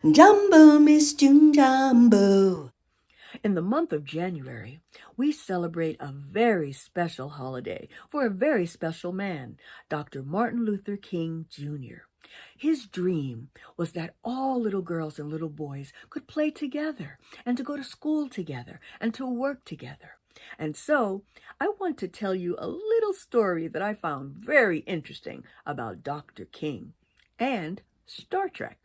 Jambo, Miss June Jambo. In the month of January, we celebrate a very special holiday for a very special man, Dr. Martin Luther King Jr. His dream was that all little girls and little boys could play together and to go to school together and to work together. And so, I want to tell you a little story that I found very interesting about Dr. King and Star Trek.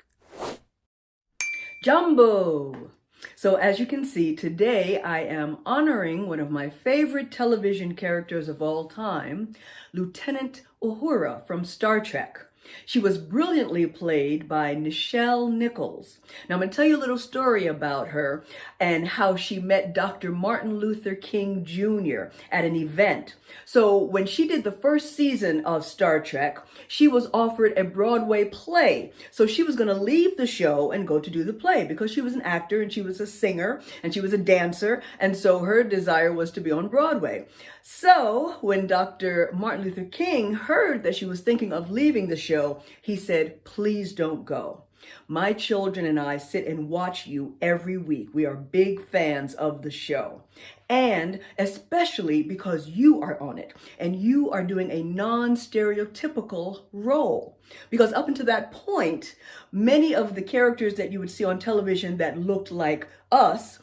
Jambo! So as you can see, today I am honoring one of my favorite television characters of all time, Lieutenant Uhura from Star Trek. She was brilliantly played by Nichelle Nichols. Now I'm going to tell you a little story about her and how she met Dr. Martin Luther King Jr. at an event. So when she did the first season of Star Trek, she was offered a Broadway play. So she was going to leave the show and go to do the play because she was an actor and she was a singer and she was a dancer. And so her desire was to be on Broadway. So when Dr. Martin Luther King heard that she was thinking of leaving the show, he said, "Please don't go. My children and I sit and watch you every week. We are big fans of the show. And especially because you are on it and you are doing a non-stereotypical role. Because up until that point, many of the characters that you would see on television that looked like us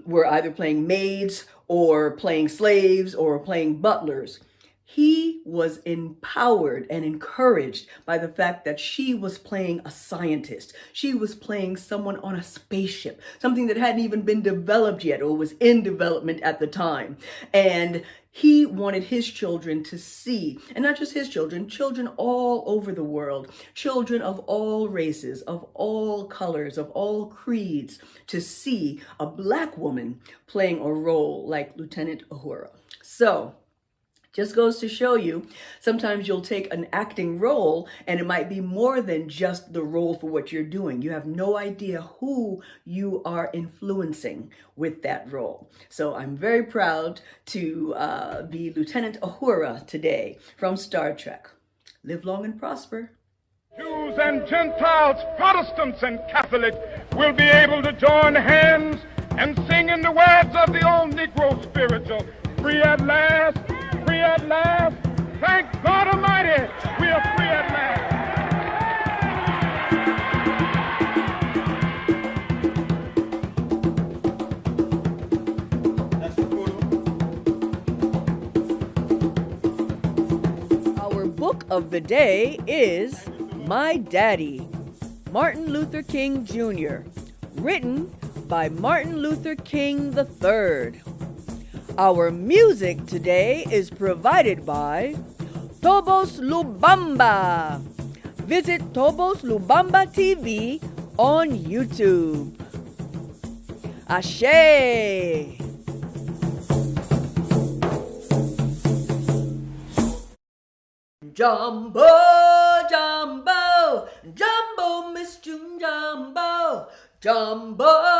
were either playing maids or playing slaves or playing butlers. He was empowered and encouraged by the fact that she was playing a scientist. She was playing someone on a spaceship, something that hadn't even been developed yet or was in development at the time. And he wanted his children to see, and not just his children, children all over the world, children of all races, of all colors, of all creeds, to see a Black woman playing a role like Lieutenant Uhura. So, just goes to show you, sometimes you'll take an acting role and it might be more than just the role for what you're doing. You have no idea who you are influencing with that role. So I'm very proud to be Lieutenant Uhura today from Star Trek. Live long and prosper. Jews and Gentiles, Protestants and Catholics will be able to join hands and sing in the words of the old Negro spiritual, free at last. Free at last. Thank God Almighty, we are free at last. Our book of the day is My Daddy, Martin Luther King Jr., written by Martin Luther King III. Our music today is provided by Tobos Lubamba. Visit Tobos Lubamba TV on YouTube. Ashe! Jambo, Jambo, Jambo, Miss June Jambo, Jambo.